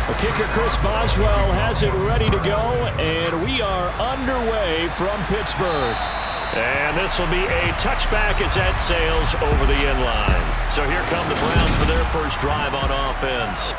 Well, kicker Chris Boswell has it ready to go, and we are underway from Pittsburgh. And this will be a touchback as that sails over the end line. So here come the Browns for their first drive on offense.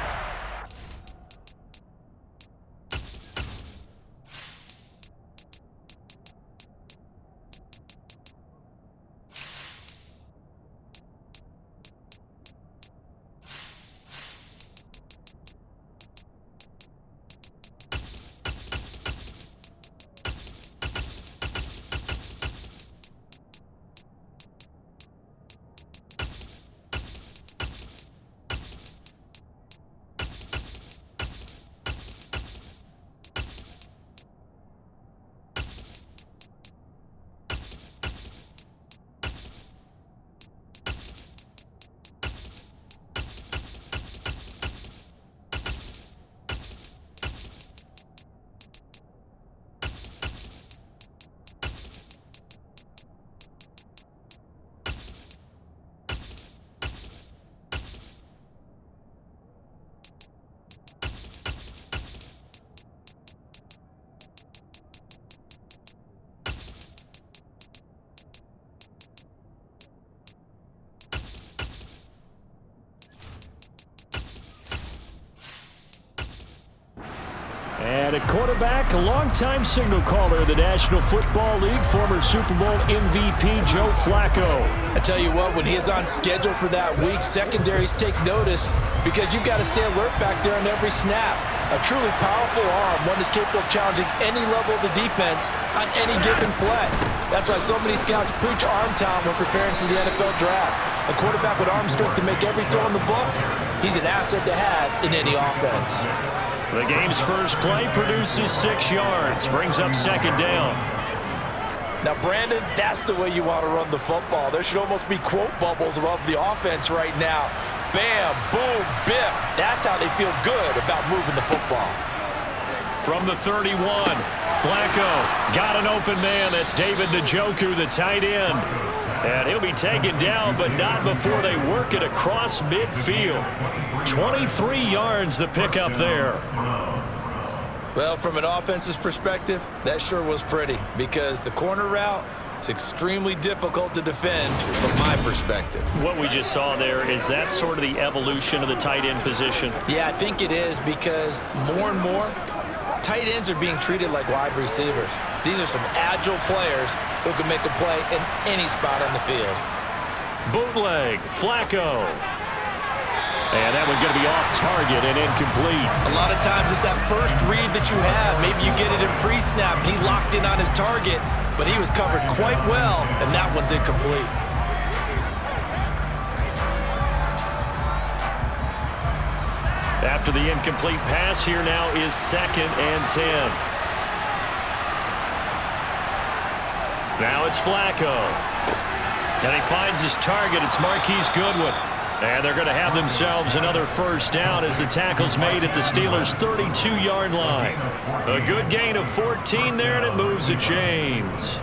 And at quarterback, a longtime signal caller of the National Football League, former Super Bowl MVP Joe Flacco. I tell you what, when he is on schedule for that week, secondaries take notice because you've got to stay alert back there on every snap. A truly powerful arm, one that's capable of challenging any level of the defense on any given play. That's why so many scouts preach arm talent when preparing for the NFL draft. A quarterback with arm strength to make every throw in the book, he's an asset to have in any offense. The game's first play produces 6 yards, brings up second down. Now, Brandon, that's the way you want to run the football. There should almost be quote bubbles above the offense right now. Bam, boom, biff. That's how they feel good about moving the football. From the 31, Flacco got an open man. That's David Njoku, the tight end. And he'll be taken down, but not before they work it across midfield. 23 yards the pickup there. Well, from an offense's perspective, that sure was pretty because the corner route is extremely difficult to defend from my perspective. What we just saw there, is that sort of the evolution of the tight end position? Yeah, I think it is because more and more, tight ends are being treated like wide receivers. These are some agile players who can make a play in any spot on the field. Bootleg, Flacco. And that one going to be off target and incomplete. A lot of times it's that first read that you have. Maybe you get it in pre-snap and he locked in on his target, but he was covered quite well, and that one's incomplete. After the incomplete pass, here now is 2nd and 10. Now it's Flacco. And he finds his target. It's Marquise Goodwin. And they're going to have themselves another first down as the tackle's made at the Steelers' 32-yard line. A good gain of 14 there, and it moves the chains.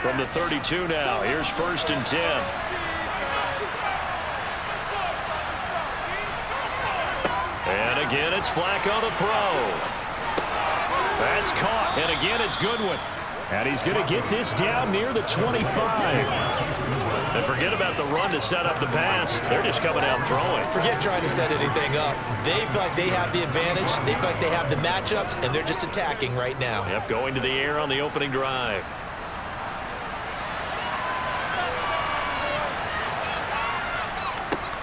From the 32 now, here's 1st and 10. And again, it's Flacco to throw. That's caught, and again, it's Goodwin. And he's going to get this down near the 25. And forget about the run to set up the pass. They're just coming out throwing. Forget trying to set anything up. They feel like they have the advantage. They feel like they have the matchups, and they're just attacking right now. Yep, going to the air on the opening drive.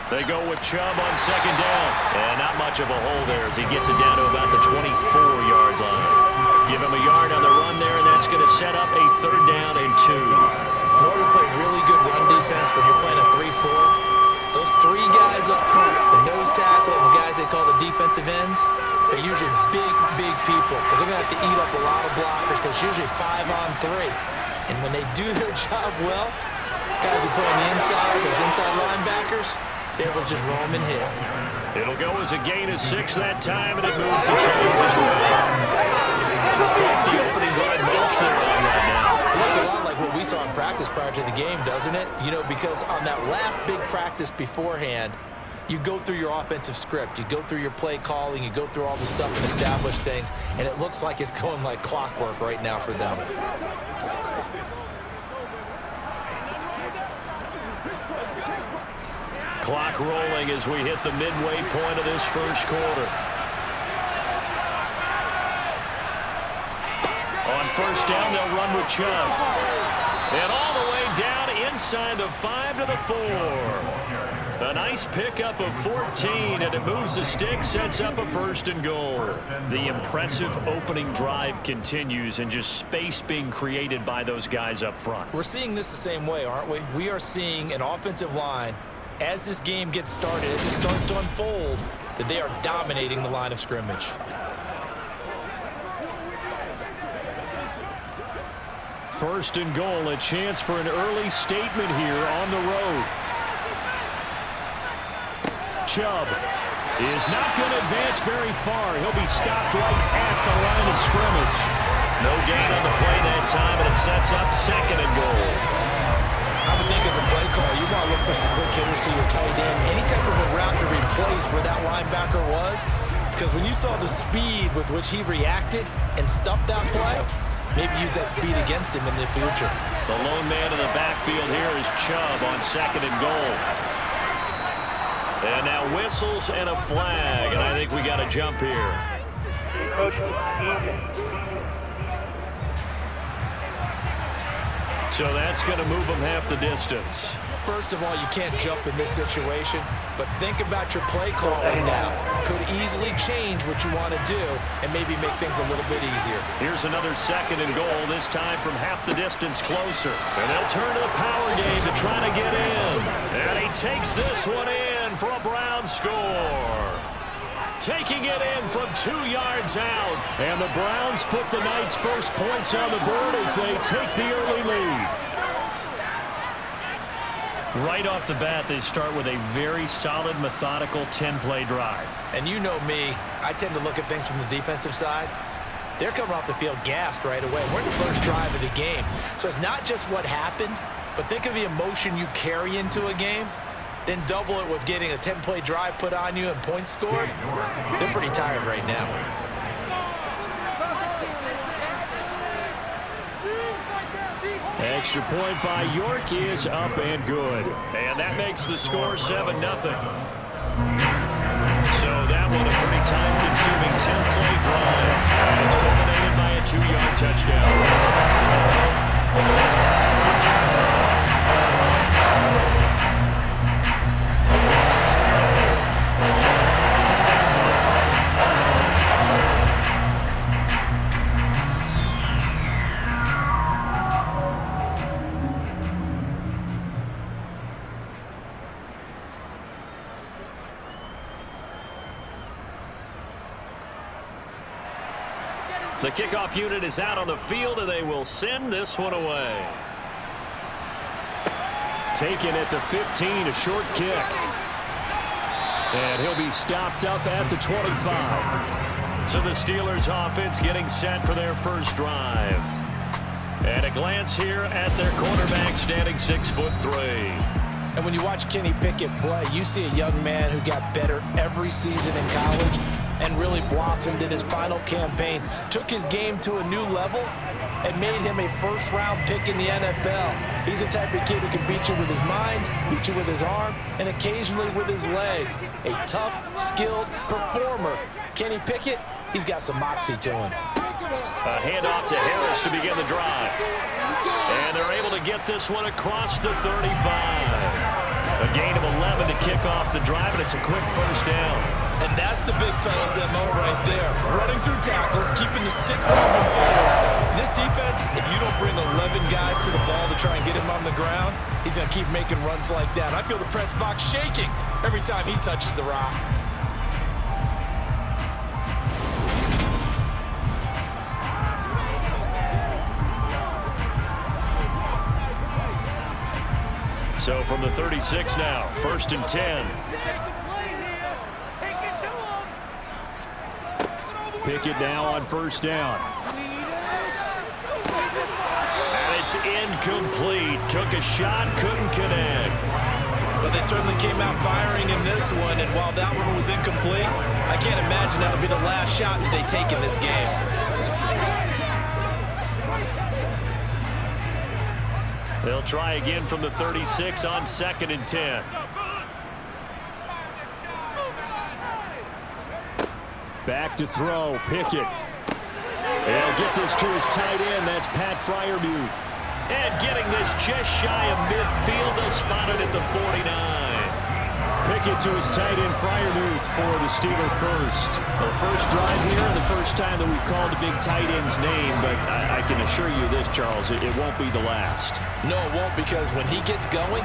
They go with Chubb on 2nd down. And not much of a hole there as he gets it down to about the 24-yard line. Give him a yard on the run there, and that's going to set up a 3rd down and 2. In order to play really good run defense when you're playing a 3-4, those 3 guys up front, the nose tackle and the guys they call the defensive ends, are usually big people because they're going to have to eat up a lot of blockers because it's usually 5-on-3. And when they do their job well, guys who play on the inside, those inside linebackers, they're able to just roam and hit. It'll go as a gain of 6 that time, and it moves the chains as well. The opening drive march they're on right now. It looks a lot like what we saw in practice prior to the game, doesn't it? You know, because on that last big practice beforehand, you go through your offensive script, you go through your play calling, you go through all the stuff and establish things, and it looks like it's going like clockwork right now for them. Clock rolling as we hit the midway point of this first quarter. On first down, they'll run with Chubb. And all the way down inside the 5 to the 4. A nice pickup of 14, and it moves the stick, sets up a 1st and goal. The impressive opening drive continues, and just space being created by those guys up front. We're seeing this the same way, aren't we? We are seeing an offensive line, as this game gets started, as it starts to unfold, that they are dominating the line of scrimmage. First and goal, a chance for an early statement here on the road. Chubb is not going to advance very far. He'll be stopped right at the line of scrimmage. No gain on the play that time, and it sets up 2nd and goal. I would think as a play call, you want to look for some quick hitters to your tight end. Any type of a route to replace where that linebacker was. Because when you saw the speed with which he reacted and stuffed that play, maybe use that speed against him in the future. The lone man in the backfield here is Chubb on 2nd and goal. And now whistles and a flag, and I think we got a jump here. So that's going to move them half the distance. First of all, you can't jump in this situation, but think about your play calling now. Could easily change what you want to do and maybe make things a little bit easier. Here's another 2nd and goal, this time from half the distance closer. And they'll turn to the power game to try to get in. And he takes this one in for a Brown score. Taking it in from 2 yards out. And the Browns put the night's first points on the board as they take the early lead. Right off the bat, they start with a very solid, methodical 10-play drive. And you know me, I tend to look at things from the defensive side. They're coming off the field gassed right away. We're in the first drive of the game. So it's not just what happened, but think of the emotion you carry into a game. Then double it with getting a 10-play drive put on you and points scored. They're pretty tired right now. Extra point by York is up and good. And that makes the score 7-0. So that one a pretty time-consuming 10-play drive. And it's culminated by a 2-yard touchdown. The kickoff unit is out on the field, and they will send this one away. Taken at the 15, a short kick. And he'll be stopped up at the 25. So the Steelers offense getting set for their first drive. And a glance here at their quarterback standing 6'3". And when you watch Kenny Pickett play, you see a young man who got better every season in college and really blossomed in his final campaign, took his game to a new level, and made him a first-round pick in the NFL. He's the type of kid who can beat you with his mind, beat you with his arm, and occasionally with his legs. A tough, skilled performer. Kenny Pickett, he's got some moxie to him. A handoff to Harris to begin the drive. And they're able to get this one across the 35. A gain of 11 to kick off the drive, and it's a quick first down. And that's the big fella's MO right there. Running through tackles, keeping the sticks moving forward. This defense, if you don't bring 11 guys to the ball to try and get him on the ground, he's going to keep making runs like that. I feel the press box shaking every time he touches the rock. So from the 36 now, 1st and 10. Pickett now on 1st down. And it's incomplete. Took a shot, couldn't connect. But they certainly came out firing in this one, and while that one was incomplete, I can't imagine that'll be the last shot that they take in this game. They'll try again from the 36 on 2nd and 10. Back to throw, Pickett. He'll get this to his tight end. That's Pat Freiermuth. And getting this just shy of midfield. They'll spot it at the 49. Pickett to his tight end, Freiermuth, for the Steeler first. Their first drive here and the first time that we've called a big tight end's name. But I can assure you this, Charles, it won't be the last. No, it won't, because when he gets going,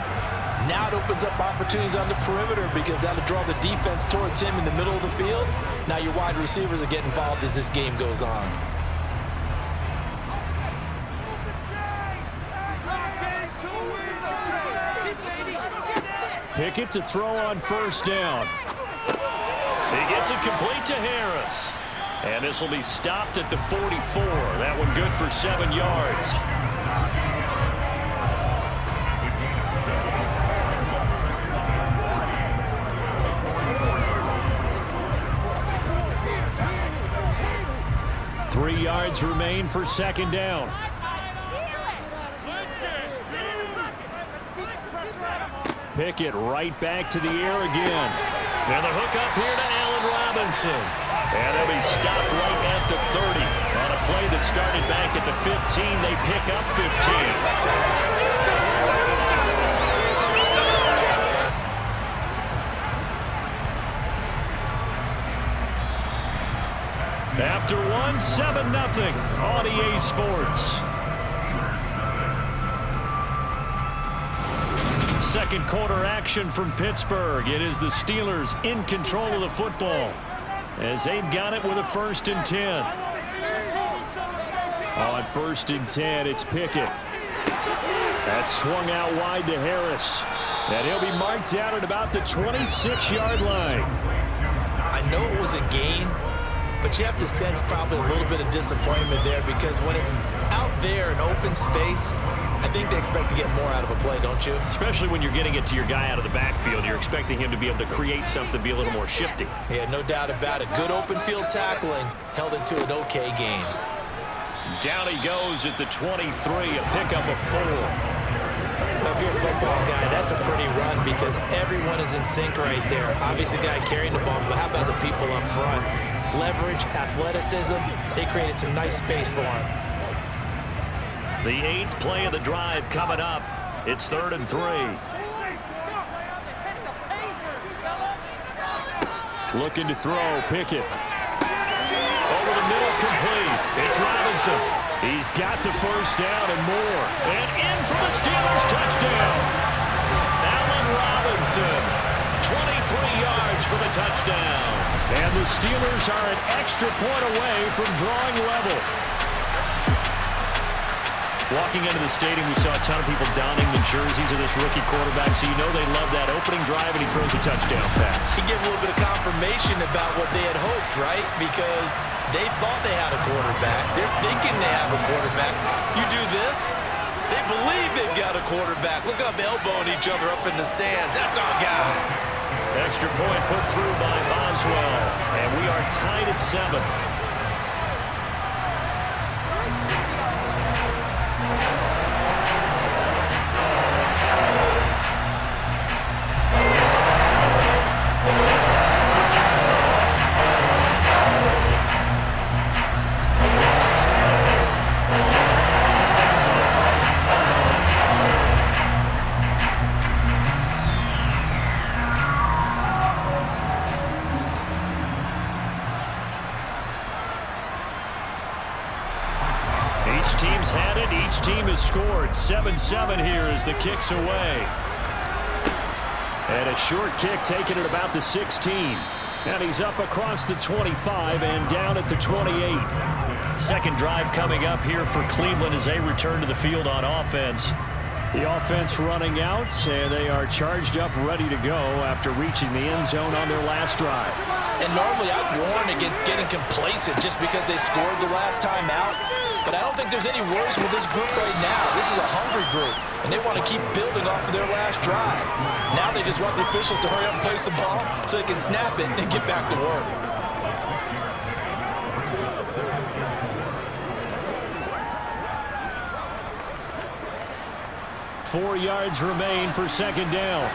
now it opens up opportunities on the perimeter, because that'll draw the defense towards him in the middle of the field. Now your wide receivers will get involved as this game goes on. Pickett to throw on 1st down. He gets it complete to Harris. And this will be stopped at the 44. That one good for 7 yards. Three yards remain for 2nd down. Pickett right back to the air again. And the hook up here to Allen Robinson. And they'll be stopped right at the 30. On a play that started back at the 15, they pick up 15. After one, 7-0 on EA Sports. Second quarter action from Pittsburgh. It is the Steelers in control of the football as they've got it with a 1st and 10. On 1st and 10, it's Pickett. That's swung out wide to Harris. And he'll be marked down at about the 26-yard line. I know it was a gain, but you have to sense probably a little bit of disappointment there, because when it's out there in open space, I think they expect to get more out of a play, don't you? Especially when you're getting it to your guy out of the backfield. You're expecting him to be able to create something, be a little more shifty. Yeah, no doubt about it. Good open field tackling held it to an okay game. Down he goes at the 23, a pickup of 4. If you're a football guy, that's a pretty run, because everyone is in sync right there. Obviously, the guy carrying the ball, but how about the people up front? Leverage, athleticism, they created some nice space for him. The 8th play of the drive coming up. It's 3rd and 3. Looking to throw, Pickett. Over the middle, complete. It's Robinson. He's got the 1st down and more. And in for the Steelers touchdown. Allen Robinson, 23 yards for the touchdown. And the Steelers are an extra point away from drawing level. Walking into the stadium, we saw a ton of people donning the jerseys of this rookie quarterback, so you know they love that opening drive, and he throws a touchdown pass. He gave a little bit of confirmation about what they had hoped, right? Because they thought they had a quarterback. They're thinking they have a quarterback. You do this, they believe they've got a quarterback. Look up, elbowing each other up in the stands. That's our guy. Extra point put through by Boswell, and we are tied at 7. Each team's had it. Each team has scored. 7-7 here as the kick's away. And a short kick taken at about the 16. And he's up across the 25 and down at the 28. Second drive coming up here for Cleveland as they return to the field on offense. The offense running out, and they are charged up, ready to go after reaching the end zone on their last drive. And normally I'd warn against getting complacent just because they scored the last time out. But I don't think there's any worries with this group right now. This is a hungry group, and they want to keep building off of their last drive. Now they just want the officials to hurry up and place the ball so they can snap it and get back to work. 4 yards remain for second down.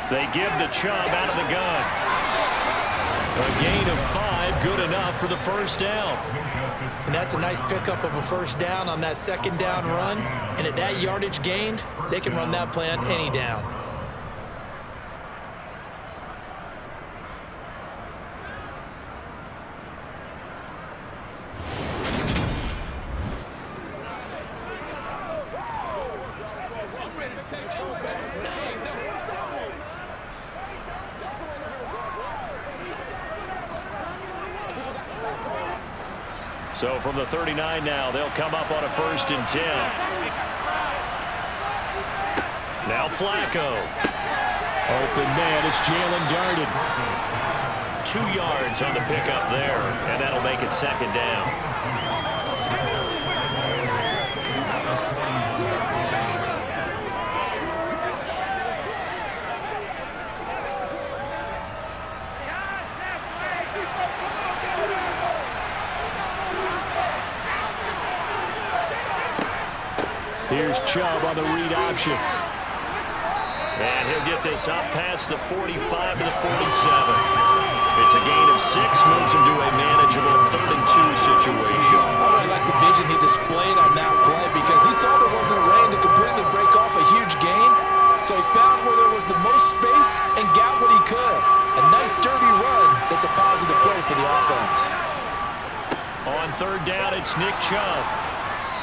They give the Chubb out of the gun. A gain of 5, good enough for the first down. And that's a nice pickup of a first down on that second down run. And at that yardage gained, they can run that play on any down. So from the 39 now, they'll come up on a 1st and 10. Now Flacco. Open man, it's Jalen Darden. 2 yards on the pickup there, and that'll make it second down. Here's Chubb on the read option. And he'll get this up past the 45 to the 47. It's a gain of 6, moves him to a manageable 3rd and 2 situation. I really like the vision he displayed on that play because he saw there wasn't a lane to completely break off a huge gain. So he found where there was the most space and got what he could. A nice dirty run that's a positive play for the offense. On 3rd down, it's Nick Chubb.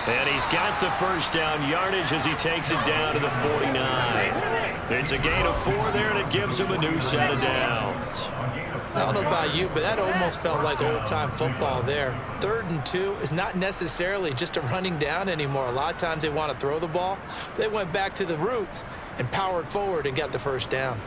And he's got the first down yardage as he takes it down to the 49. It's a gain of 4 there, and it gives him a new set of downs. I don't know about you, but that almost felt like old-time football there. 3rd and 2 is not necessarily just a running down anymore. A lot of times they want to throw the ball. They went back to the roots and powered forward and got the first down.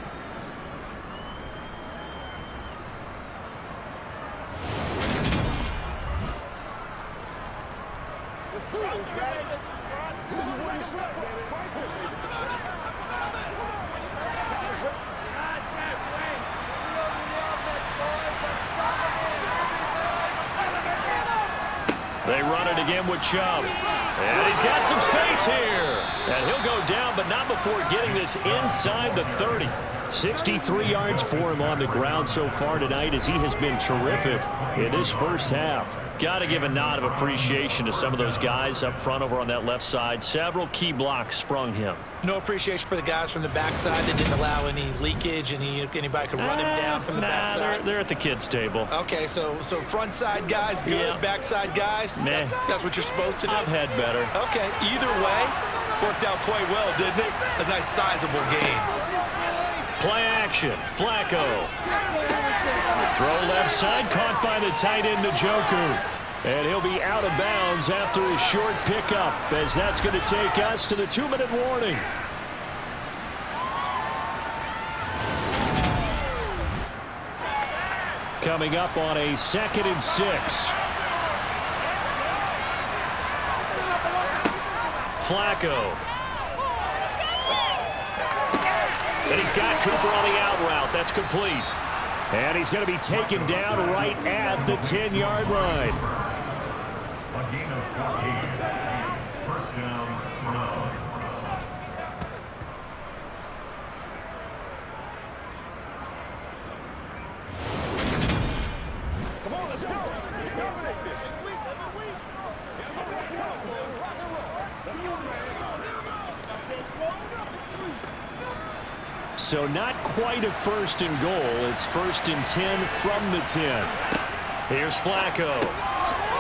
They run it again with Chubb. And he's got some space here. And he'll go down, but not before getting this inside the 30. 63 yards for him on the ground so far tonight as he has been terrific in this first half. Got to give a nod of appreciation to some of those guys up front over on that left side. Several key blocks sprung him. No appreciation for the guys from the backside that didn't allow any leakage, and anybody could run him down from the backside. They're at the kids' table. Okay, so front side guys good, yeah. Backside guys, meh. That's what you're supposed to do? I've had better. Okay, either way, worked out quite well, didn't it? A nice sizable gain. Play action, Flacco. Throw left side, caught by the tight end Njoku. And he'll be out of bounds after a short pickup, as that's going to take us to the 2-minute warning. Coming up on a 2nd and 6. Flacco. And he's got Cooper on the out route. That's complete. And he's going to be taken down right at the 10-yard line. First down, 9. Come on, let's go. Dominate this. So not quite a 1st and goal. It's 1st and 10 from the 10. Here's Flacco.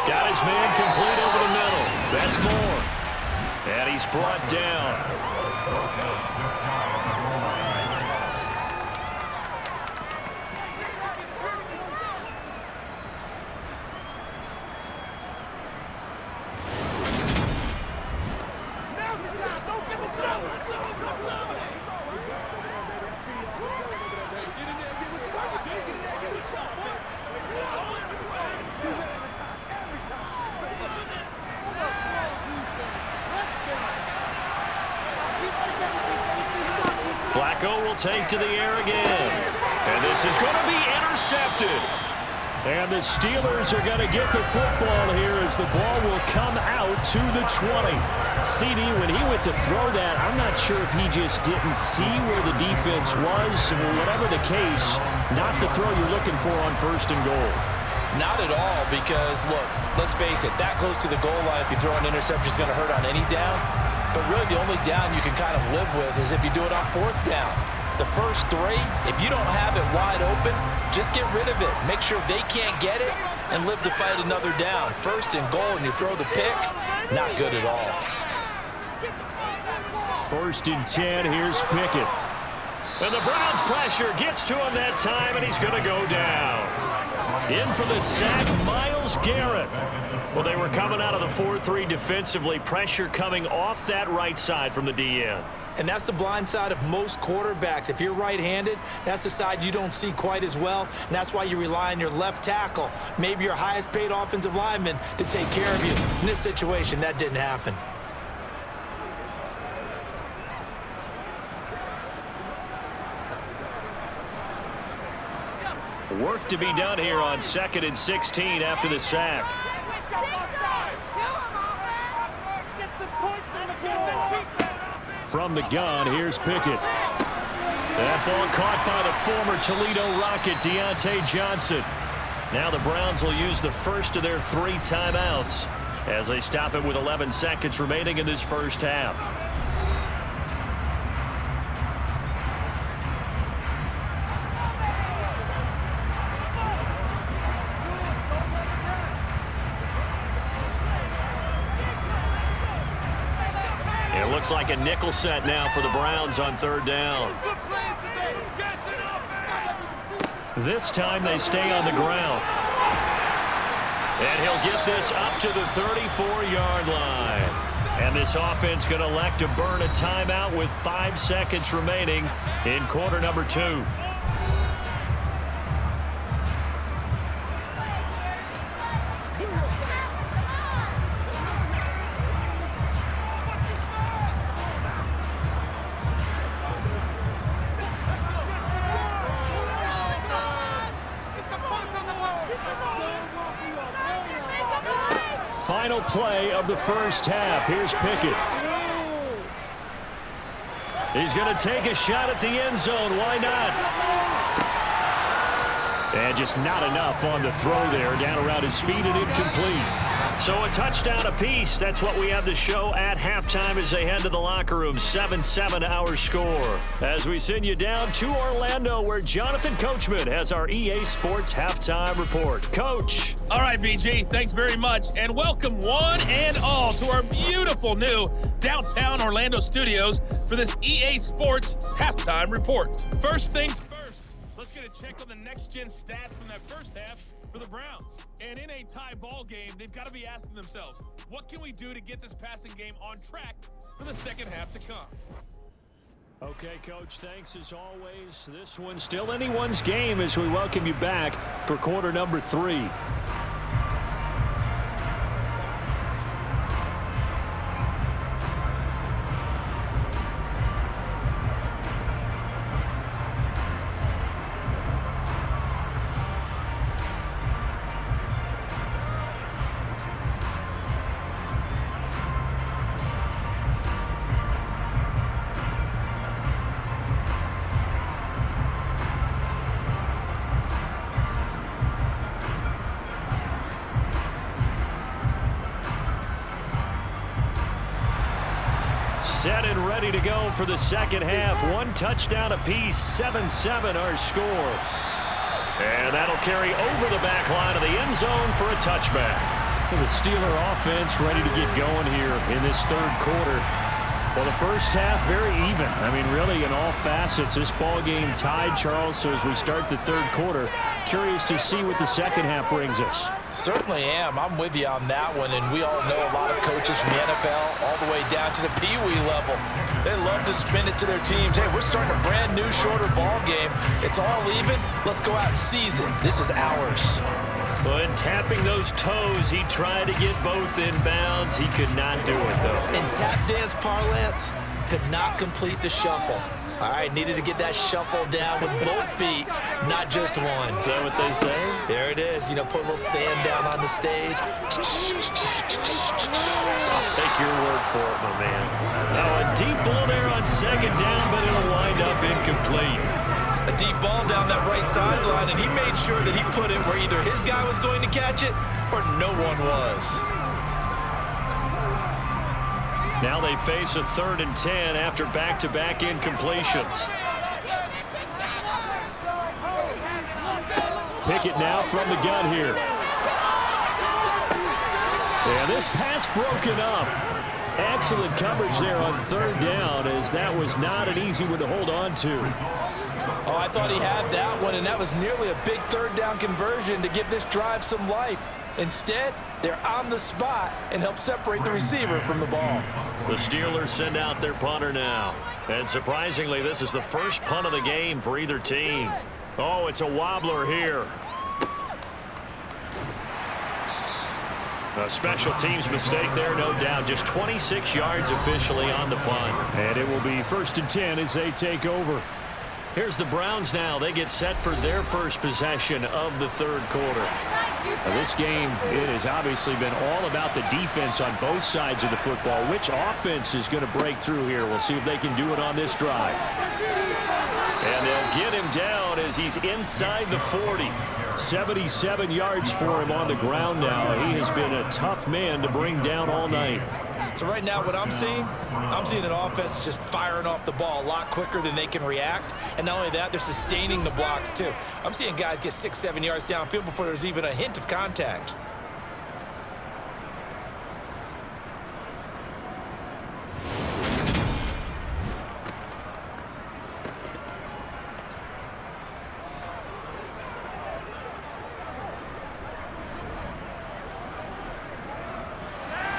Got his man complete over the middle. That's more. And he's brought down. will take to the air again. And this is going to be intercepted. And the Steelers are going to get the football here as the ball will come out to the 20. CD, when he went to throw that, I'm not sure if he just didn't see where the defense was. Whatever the case, not the throw you're looking for on 1st and goal. Not at all, because, look, let's face it, that close to the goal line, if you throw an interception, is going to hurt on any down. But really, the only down you can kind of live with is if you do it on 4th down. The first 3, if you don't have it wide open, just get rid of it. Make sure they can't get it and live to fight another down. 1st and goal, and you throw the pick, not good at all. 1st and 10, here's Pickett. And the Browns pressure gets to him that time, and he's going to go down. In for the sack, Myles Garrett. Well, they were coming out of the 4-3 defensively. Pressure coming off that right side from the DN. And that's the blind side of most quarterbacks. If you're right-handed, that's the side you don't see quite as well, and that's why you rely on your left tackle, maybe your highest-paid offensive lineman, to take care of you. In this situation, that didn't happen. Work to be done here on 2nd and 16 after the sack. From the gun, here's Pickett. That ball caught by the former Toledo Rocket, Deontay Johnson. Now the Browns will use the first of their 3 timeouts as they stop it with 11 seconds remaining in this first half. It looks like a nickel set now for the Browns on 3rd down. This time they stay on the ground. And he'll get this up to the 34-yard line. And this offense going to elect to burn a timeout with 5 seconds remaining in quarter number 2. Final play of the first half. Here's Pickett. He's going to take a shot at the end zone. Why not? And just not enough on the throw there. Down around his feet and incomplete. So a touchdown apiece. That's what we have to show at halftime as they head to the locker room. 7-7 our score. As we send you down to Orlando, where Jonathan Coachman has our EA Sports halftime report. Coach. All right, BG, thanks very much. And welcome one and all to our beautiful new downtown Orlando studios for this EA Sports halftime report. First things first, let's get a check on the next-gen stats from that first half for the Browns. And in a tie ball game, they've got to be asking themselves, what can we do to get this passing game on track for the second half to come? Okay, Coach, thanks as always. This one's still anyone's game as we welcome you back for quarter number 3. Set and ready to go for the second half. 1 touchdown apiece, 7-7 our score. And that'll carry over the back line of the end zone for a touchback. The Steeler offense ready to get going here in this third quarter. Well, the first half very even. I mean, really in all facets, this ball game tied, Charles. So as we start the third quarter, curious to see what the second half brings us. Certainly am. I'm with you on that one, and we all know a lot of coaches from the NFL all the way down to the Pee-wee level. They love to spin it to their teams. Hey, we're starting a brand new, shorter ball game. It's all even. Let's go out and seize it. This is ours. But tapping those toes, he tried to get both in bounds. He could not do it, though. In tap dance parlance, could not complete the shuffle. All right, needed to get that shuffle down with both feet, not just one. Is that what they say? There it is. You know, put a little sand down on the stage. I'll take your word for it, my man. Now a deep ball there on second down, but it'll wind up incomplete. A deep ball down that right sideline, and he made sure that he put it where either his guy was going to catch it or no one was. Now they face a 3rd and 10 after back-to-back incompletions. Pickett now from the gun here. And this pass broken up. Excellent coverage there on 3rd down, as that was not an easy one to hold on to. Oh, I thought he had that one, and that was nearly a big 3rd down conversion to give this drive some life. Instead, they're on the spot and help separate the receiver from the ball. The Steelers send out their punter now. And surprisingly, this is the first punt of the game for either team. Oh, it's a wobbler here. A special teams mistake there, no doubt. Just 26 yards officially on the punt. And it will be 1st and 10 as they take over. Here's the Browns now. They get set for their first possession of the 3rd quarter. Now, this game, it has obviously been all about the defense on both sides of the football. Which offense is going to break through here? We'll see if they can do it on this drive. And they'll get him down as he's inside the 40. 77 yards for him on the ground now. He has been a tough man to bring down all night. So right now what I'm seeing an offense just firing off the ball a lot quicker than they can react. And not only that, they're sustaining the blocks too. I'm seeing guys get 6-7 yards downfield before there's even a hint of contact.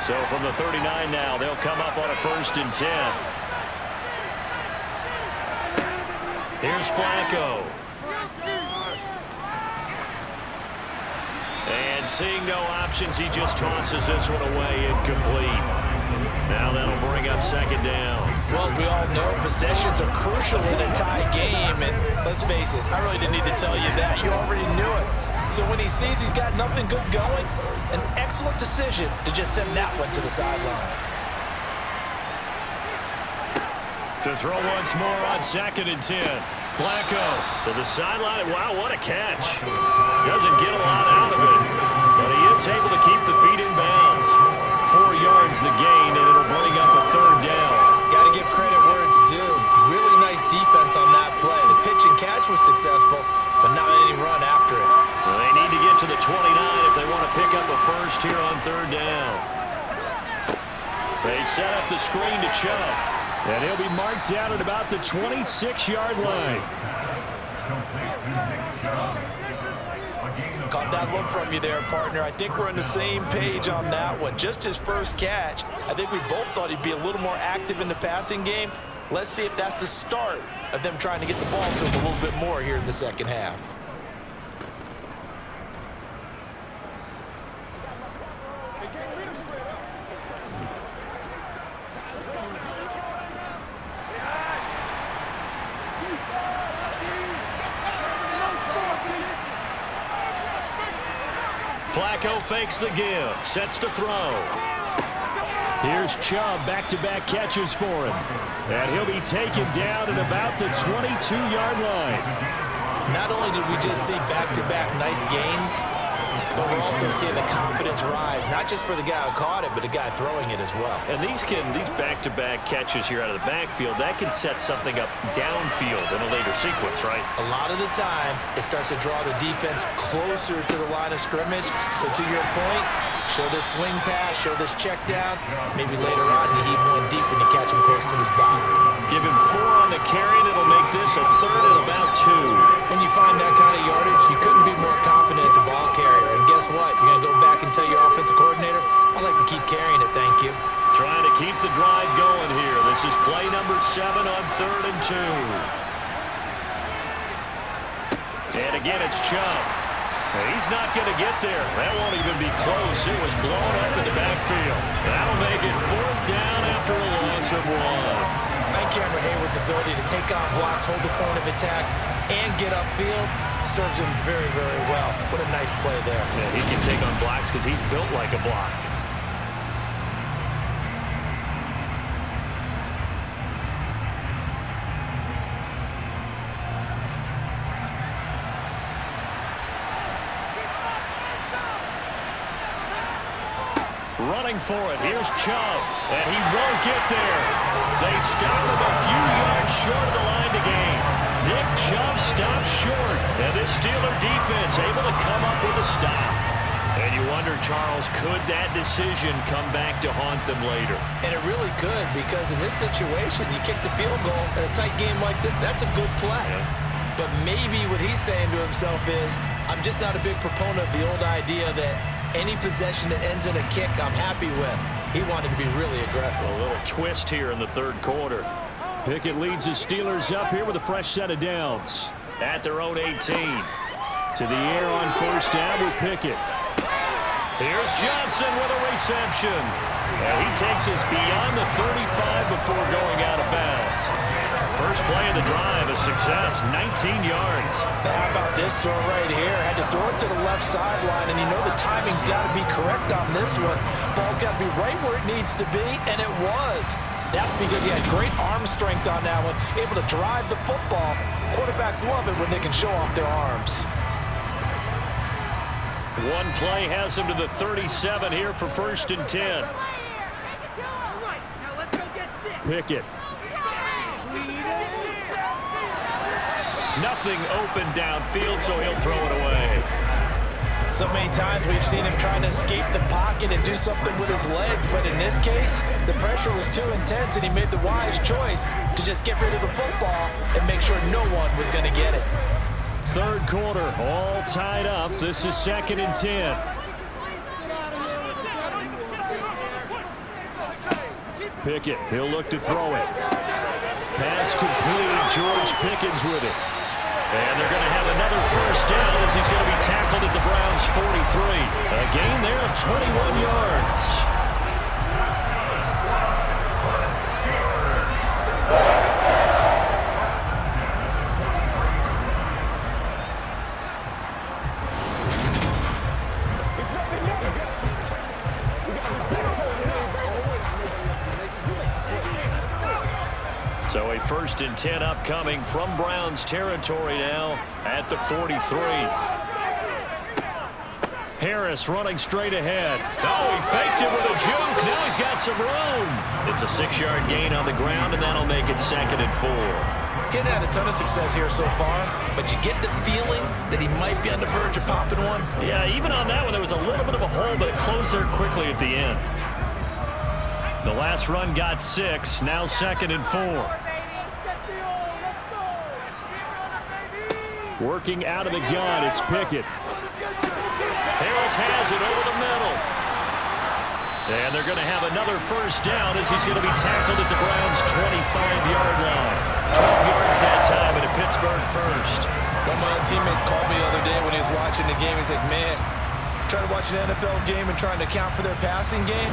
So from the 39 now, they'll come up on a 1st and 10. Here's Flacco. And seeing no options, he just tosses this one away, incomplete. Now that'll bring up 2nd down. Well, as we all know, possessions are crucial in a tie game, and let's face it, I really didn't need to tell you that. You already knew it. So when he sees he's got nothing good going, an excellent decision to just send that one to the sideline. To throw once more on 2nd and 10. Flacco to the sideline. Wow, what a catch. Doesn't get a lot out of it, but he is able to keep the feet in bounds. 4 yards the gain, and it'll bring up a 3rd down. Got to give credit where it's due. Really nice defense on that play. The pitch and catch was successful, but not any run after it. Well, they need to get to the 29 if they want to pick up a first here on 3rd down. They set up the screen to Chubb, and he'll be marked down at about the 26-yard line. Caught that look from you there, partner. I think we're on the same page on that one. Just his first catch. I think we both thought he'd be a little more active in the passing game. Let's see if that's the start of them trying to get the ball to him a little bit more here in the second half. Flacco fakes the give, sets to throw. Here's Chubb, back-to-back catches for him. And he'll be taken down at about the 22-yard line. Not only did we just see back-to-back nice gains, but we're also seeing the confidence rise, not just for the guy who caught it, but the guy throwing it as well. And these back-to-back catches here out of the backfield, that can set something up downfield in a later sequence, right? A lot of the time, it starts to draw the defense closer to the line of scrimmage. So to your point, show this swing pass, show this check down. Maybe later on, you heave one deep and you catch him close to the spot. Give him 4 on the carry, and it'll make this a 3rd and about 2. When you find that kind of yardage, you couldn't be more confident as a ball carrier. And guess what? You're going to go back and tell your offensive coordinator, I'd like to keep carrying it, thank you. Trying to keep the drive going here. This is play number 7 on 3rd and 2. And again, it's Chubb. He's not going to get there. That won't even be close. It was blown up in the backfield. That'll make it 4th down after a loss of 1. Thank Cameron Hayward's ability to take on blocks, hold the point of attack, and get upfield serves him very, very well. What a nice play there. Yeah, he can take on blocks because he's built like a block. Running for it. Here's Chubb, and he won't get there. They stop him a few yards short of the line to gain. Nick Chubb stops short, and this Steeler defense able to come up with a stop. And you wonder, Charles, could that decision come back to haunt them later? And it really could, because in this situation, you kick the field goal in a tight game like this, that's a good play. Yeah. But maybe what he's saying to himself is, I'm just not a big proponent of the old idea that any possession that ends in a kick, I'm happy with. He wanted to be really aggressive. A little twist here in the third quarter. Pickett leads the Steelers up here with a fresh set of downs. At their own 18. To the air on first down with Pickett. Here's Johnson with a reception. And he takes us beyond the 35 before going out of bounds. First play of the drive, a success, 19 yards. Now how about this throw right here? Had to throw it to the left sideline, and you know the timing's got to be correct on this one. Ball's got to be right where it needs to be, and it was. That's because he had great arm strength on that one, able to drive the football. Quarterbacks love it when they can show off their arms. One play has him to the 37 here for 1st and 10. Pickett. Nothing open downfield, so he'll throw it away. So many times we've seen him trying to escape the pocket and do something with his legs, but in this case, the pressure was too intense, and he made the wise choice to just get rid of the football and make sure no one was going to get it. Third quarter, all tied up. This is 2nd and 10. Pickett, he'll look to throw it. Pass complete, George Pickens with it. And they're going to have another first down as he's going to be tackled at the Browns' 43. A gain there of 21 yards. So a 1st and 10 upcoming from Browns territory now at the 43. Harris running straight ahead. Oh, he faked it with a juke. Now he's got some room. It's a 6-yard gain on the ground, and that'll make it 2nd and 4. Getting had a ton of success here so far, but you get the feeling that he might be on the verge of popping one. Yeah, even on that one, there was a little bit of a hole, but it closed there quickly at the end. The last run got 6, now 2nd and 4. Working out of the gun, it's Pickett. Harris has it over the middle. And they're going to have another first down as he's going to be tackled at the Browns' 25-yard line. 12 yards that time at a Pittsburgh first. One of my teammates called me the other day when he was watching the game. He's like, man, trying to watch an NFL game and trying to account for their passing game,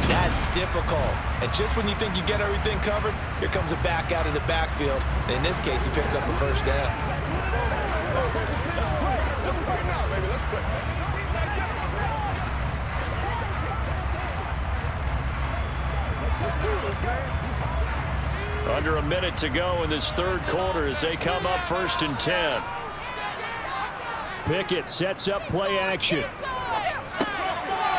that's difficult. And just when you think you get everything covered, here comes a back out of the backfield. And in this case, he picks up a first down. Under a minute to go in this third quarter as they come up 1st and 10. Pickett sets up play action.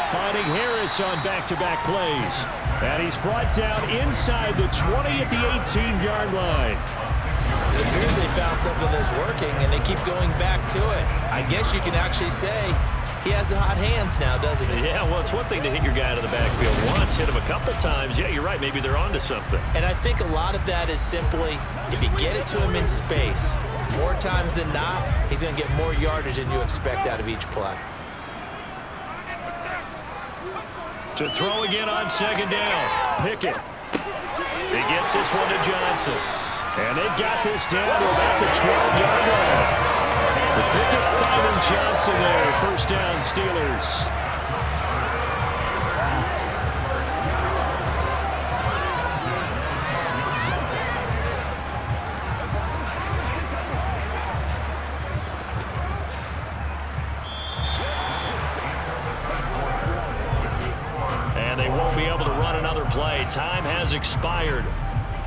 Finding Harris on back-to-back plays. And he's brought down inside the 20 at the 18-yard line. It appears they found something that's working, and they keep going back to it. I guess you can actually say he has the hot hands now, doesn't he? Yeah, well, it's one thing to hit your guy out of the backfield once, hit him a couple times. Yeah, you're right. Maybe they're onto something. And I think a lot of that is simply if you get it to him in space, more times than not, he's going to get more yardage than you expect out of each play. To throw again on 2nd down. Pickett. He gets this one to Johnson. And they've got this down to about the 12-yard line. The Pickett finding Johnson there. First down, Steelers. play. Time has expired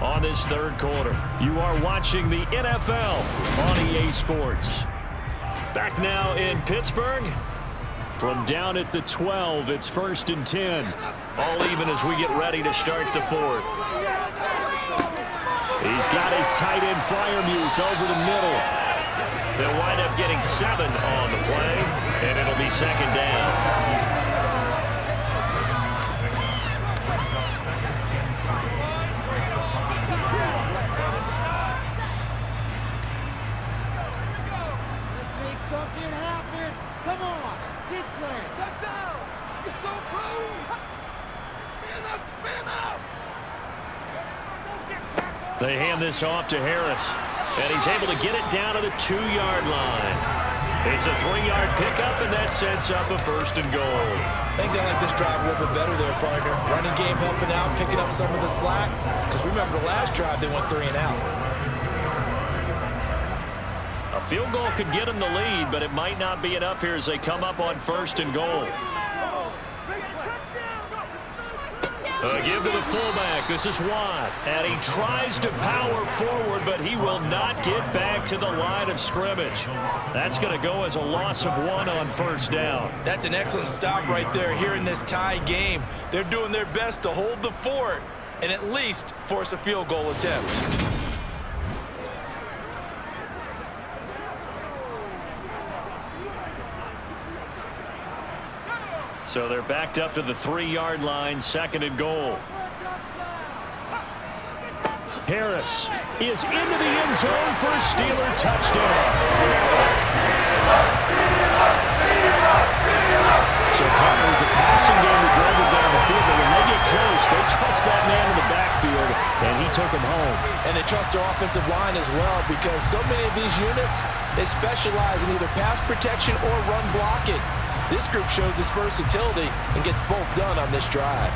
on this third quarter. You are watching the NFL on EA Sports. Back now in Pittsburgh. From down at the 12, it's 1st and 10. All even as we get ready to start the fourth. He's got his tight end Fryermuth over the middle. They'll wind up getting 7 on the play, and it'll be 2nd down. Something happened. Come on. Get clear. Touchdown. You're so close. Man up. They hand this off to Harris, and he's able to get it down to the 2-yard line. It's a 3-yard pickup, and that sets up a 1st and goal. I think they like this drive a little bit better there, partner. Running game helping out, picking up some of the slack. Because remember, the last drive, they went 3 and out. A field goal could get them the lead, but it might not be enough here as they come up on 1st and goal. Give to the fullback. This is Watt. And he tries to power forward, but he will not get back to the line of scrimmage. That's going to go as a loss of 1 on 1st down. That's an excellent stop right there here in this tie game. They're doing their best to hold the fort and at least force a field goal attempt. So they're backed up to the 3-yard line, 2nd and goal. Harris is into the end zone for a Steeler touchdown. So partner, is a passing game to drive it down the field, but when they get close, they trust that man in the backfield, and he took him home. And they trust their offensive line as well, because so many of these units, they specialize in either pass protection or run blocking. This group shows its versatility and gets both done on this drive.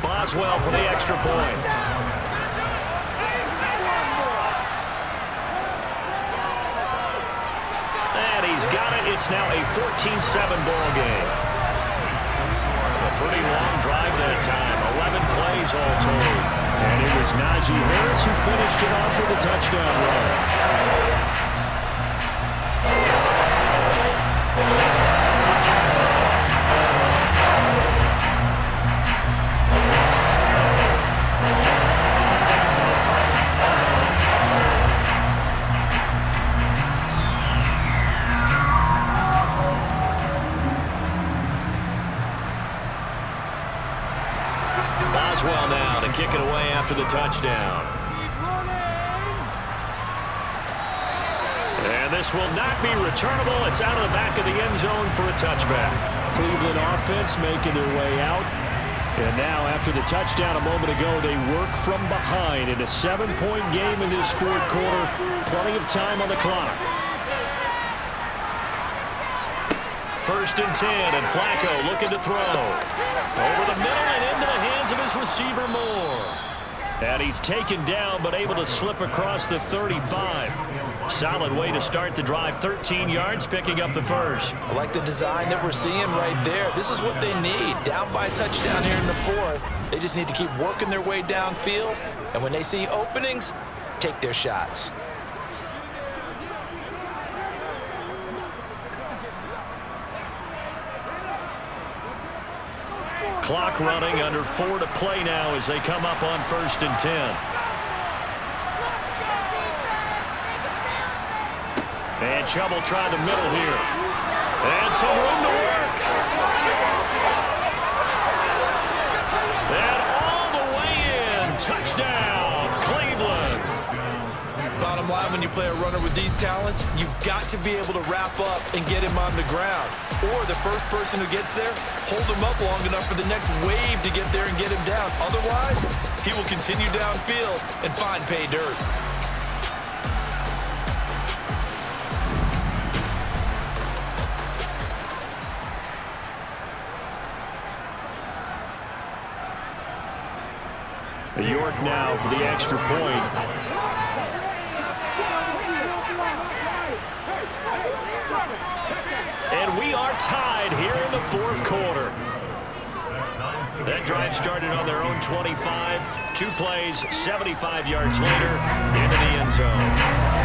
Boswell for the extra point. And he's got it. It's now a 14-7 ball game. A pretty long drive that time. 11 plays all told. And it was Najee Harris who finished it off with a touchdown run. Boswell now to kick it away after the touchdown. And this will not be returnable. It's out of the back of the end zone for a touchback. Cleveland offense making their way out. And now after the touchdown a moment ago, they work from behind in a 7-point game in this fourth quarter. Plenty of time on the clock. 1st and 10, and Flacco looking to throw. Over the middle and into the hands of his receiver Moore. And he's taken down but able to slip across the 35. Solid way to start the drive. 13 yards, picking up the 1st. I like the design that we're seeing right there. This is what they need. Down by a touchdown here in the 4th. They just need to keep working their way downfield. And when they see openings, take their shots. Clock running, under 4 to play now as they come up on 1st and 10. And Chubb tried the middle here. And some room to work. And all the way in. Touchdown, Cleveland. Bottom line, when you play a runner with these talents, you've got to be able to wrap up and get him on the ground. Or the first person who gets there, hold him up long enough for the next wave to get there and get him down. Otherwise, he will continue downfield and find pay dirt. York now for the extra point. fourth quarter. That drive started on their own 25. 2 plays, 75 yards later, into the end zone.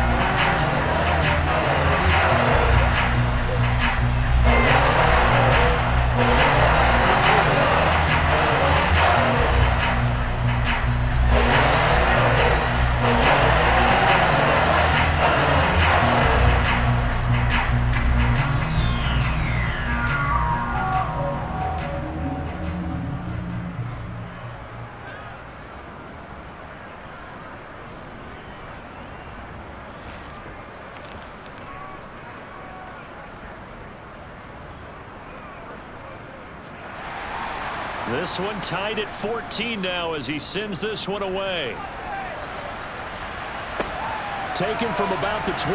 This one tied at 14 now as he sends this one away. Taken from about the 12.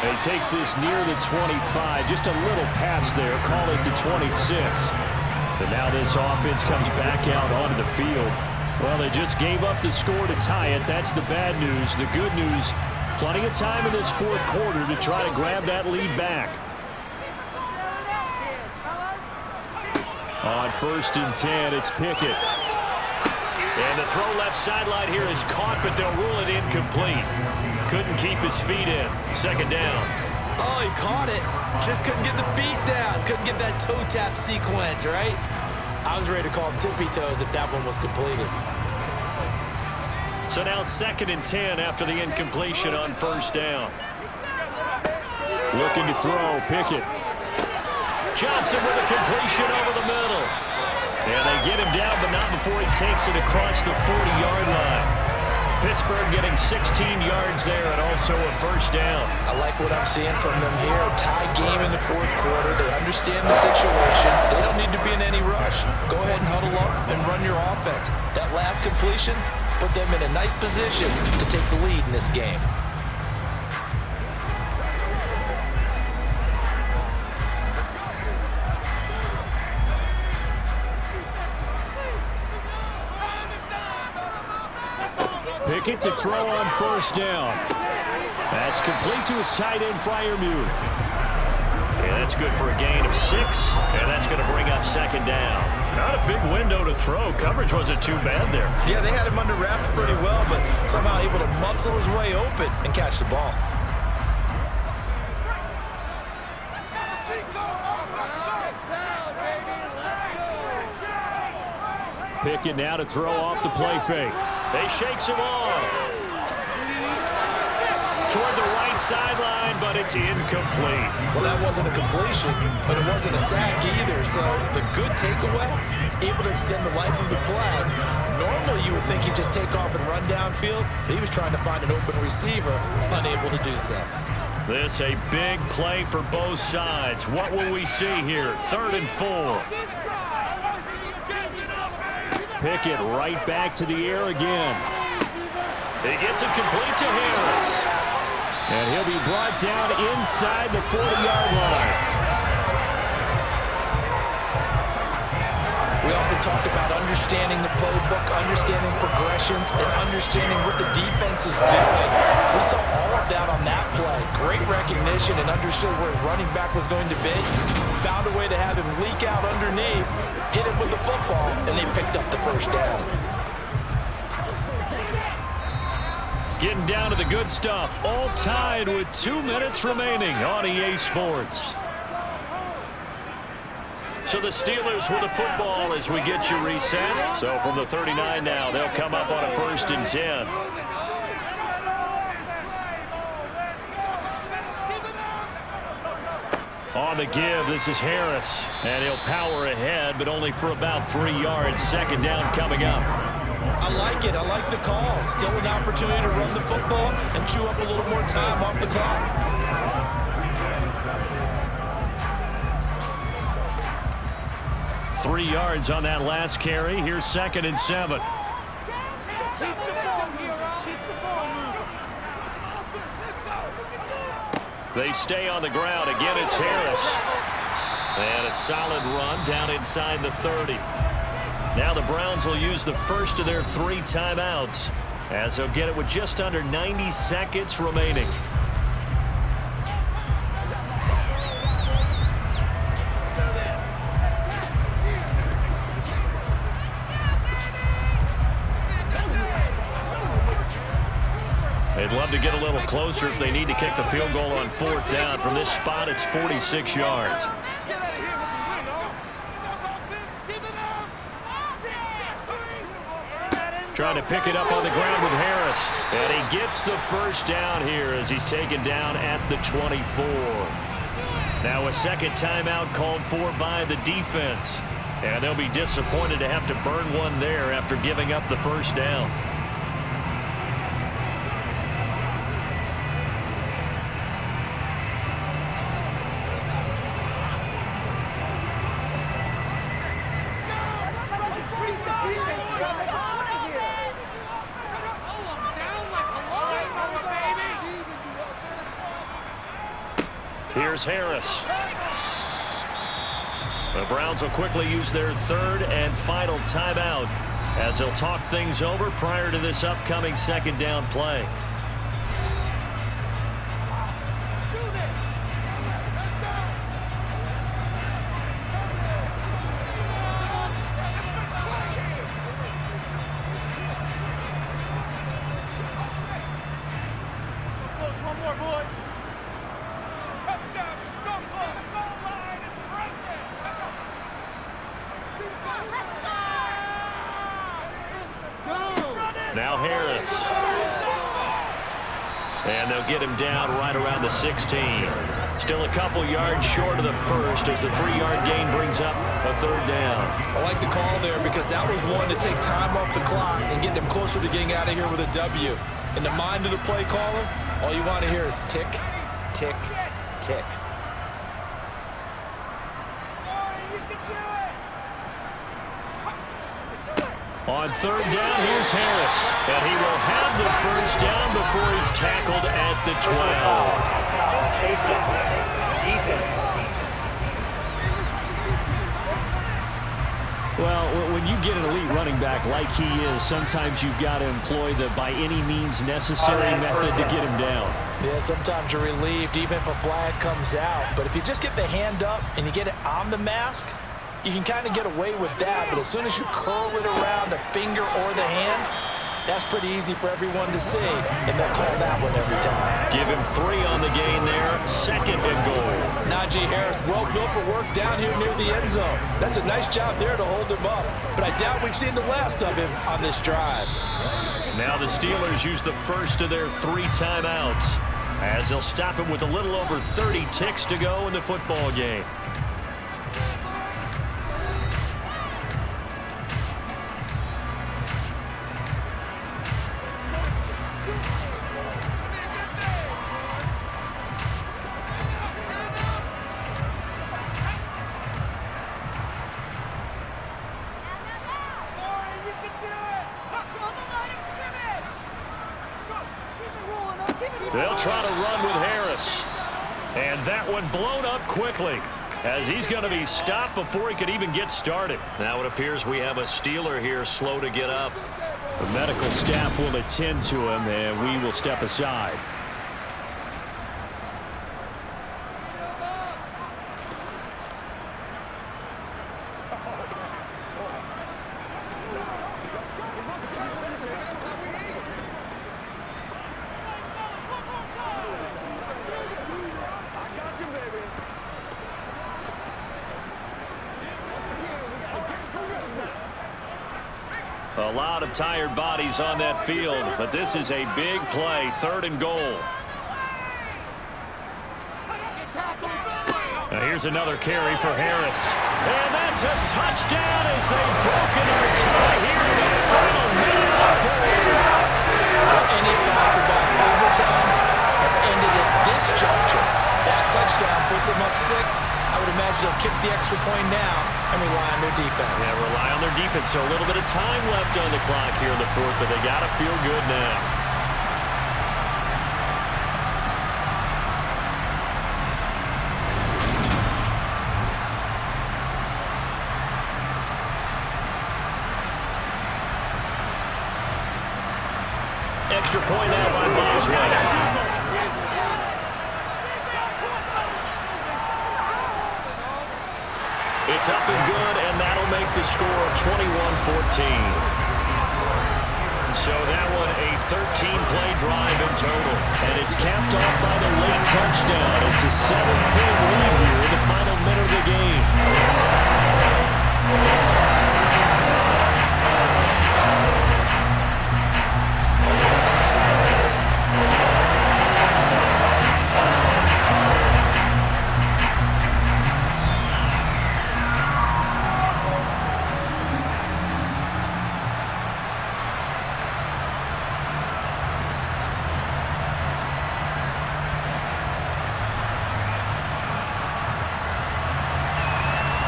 And he takes this near the 25. Just a little pass there. Call it the 26. But now this offense comes back out onto the field. Well, they just gave up the score to tie it. That's the bad news. The good news, plenty of time in this fourth quarter to try to grab that lead back. On 1st and 10, it's Pickett. And the throw left sideline here is caught, but they'll rule it incomplete. Couldn't keep his feet in. 2nd down. Oh, he caught it. Just couldn't get the feet down. Couldn't get that toe tap sequence, right? I was ready to call him tippy toes if that one was completed. So now 2nd and 10 after the incompletion on 1st down. Looking to throw, Pickett. Johnson with a completion over the middle. And they get him down, but not before he takes it across the 40-yard line. Pittsburgh getting 16 yards there and also a 1st down. I like what I'm seeing from them here. A tie game in the 4th quarter. They understand the situation. They don't need to be in any rush. Go ahead and huddle up and run your offense. That last completion put them in a nice position to take the lead in this game. Pickett to throw on 1st down. That's complete to his tight end, Freiermuth. Yeah, that's good for a gain of 6, and that's going to bring up 2nd down. Not a big window to throw. Coverage wasn't too bad there. Yeah, they had him under wraps pretty well, but somehow able to muscle his way open and catch the ball. Pickett now to throw off the play fake. They shakes him off. Toward the right sideline, but it's incomplete. Well, that wasn't a completion, but it wasn't a sack either. So the good takeaway, able to extend the life of the play. Normally, you would think he'd just take off and run downfield, but he was trying to find an open receiver, unable to do so. This a big play for both sides. What will we see here? 3rd and 4. Pickett right back to the air again. He gets it complete to Harris. And he'll be brought down inside the 40-yard line. We often talk about understanding the playbook, understanding progressions, and understanding what the defense is doing. We saw all of that on that play. Great recognition and understood where his running back was going to be. Found a way to have him leak out underneath, hit him with the football, and they picked up the 1st down. Getting down to the good stuff. All tied with 2 minutes remaining on EA Sports. So the Steelers with the football as we get you reset. So from the 39 now, they'll come up on a 1st and 10. On the give, this is Harris. And he'll power ahead, but only for about 3 yards. 2nd down coming up. I like it. I like the call. Still an opportunity to run the football and chew up a little more time off the clock. 3 yards on that last carry. Here's 2nd and 7. They stay on the ground. Again, it's Harris. And a solid run down inside the 30. Now the Browns will use the first of their 3 timeouts as they'll get it with just under 90 seconds remaining. They'd love to get a little closer if they need to kick the field goal on 4th down. From this spot, it's 46 yards. Trying to pick it up on the ground with Harris. And he gets the first down here as he's taken down at the 24. Now a second timeout called for by the defense. And they'll be disappointed to have to burn one there after giving up the first down. Here's Harris. The Browns will quickly use their third and final timeout as they'll talk things over prior to this upcoming second down play. Now Harris. And they'll get him down right around the 16. Still a couple yards short of the first as the 3-yard gain brings up a third down. I like the call there because that was one to take time off the clock and get them closer to getting out of here with a W. In the mind of the play caller, all you want to hear is tick, tick, tick. On third down, here's Harris. And he will have the first down before he's tackled at the 12. Well, when you get an elite running back like he is, sometimes you've got to employ the by any means necessary method to get him down. Yeah, sometimes you're relieved even if a flag comes out. But if you just get the hand up and you get it on the mask, you can kind of get away with that, but as soon as you curl it around a finger or the hand, that's pretty easy for everyone to see, and they'll call that one every time. Give him 3 on the gain there, 2nd and goal. Najee Harris, well built for work down here near the end zone. That's a nice job there to hold him up, but I doubt we've seen the last of him on this drive. Now the Steelers use the first of their 3 timeouts as they'll stop it with a little over 30 ticks to go in the football game. They'll try to run with Harris. And that one blown up quickly as he's going to be stopped before he could even get started. Now it appears we have a Steeler here slow to get up. The medical staff will attend to him, and we will step aside. A lot of tired bodies on that field, but this is a big play, 3rd and goal. Now here's another carry for Harris. And that's a touchdown as they've broken our tie here in the final minute of the fourth. Any thoughts about overtime have ended at this juncture. That touchdown puts them up 6. I would imagine they'll kick the extra point now and rely on their defense. Yeah, rely on their defense. So a little bit of time left on the clock here in the fourth, but they got to feel good now. Extra point out by Boswell. It's up and good, and that'll make the score 21-14. So that one a 7-play drive in total. And it's capped off by the late touchdown. It's a 7-point lead here in the final minute of the game.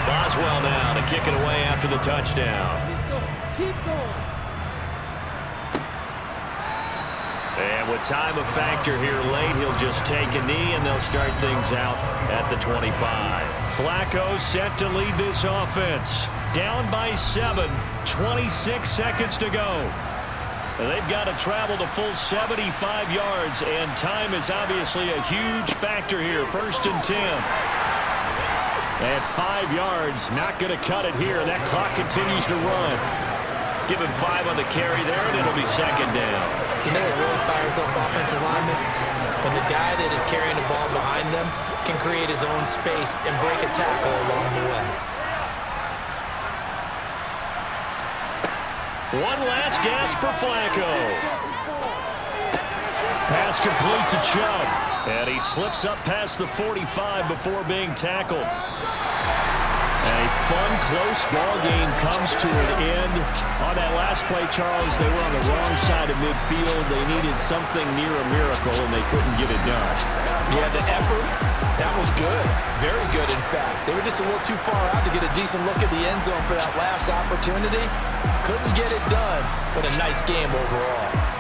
Boswell now to kick it away after the touchdown. Keep going. And with time a factor here late, he'll just take a knee and they'll start things out at the 25. Flacco set to lead this offense. Down by 7, 26 seconds to go. They've got to travel the full 75 yards, and time is obviously a huge factor here. 1st and 10. At 5 yards, not going to cut it here. That clock continues to run. Give him 5 on the carry there, and it'll be 2nd down. You know what really fires up offensive linemen? When the guy that is carrying the ball behind them can create his own space and break a tackle along the way. One last gasp for Flacco. Pass complete to Chubb. And he slips up past the 45 before being tackled. A fun, close ball game comes to an end. On that last play, Charles, they were on the wrong side of midfield. They needed something near a miracle, and they couldn't get it done. Yeah, the effort, that was good. Very good, in fact. They were just a little too far out to get a decent look at the end zone for that last opportunity. Couldn't get it done, but a nice game overall.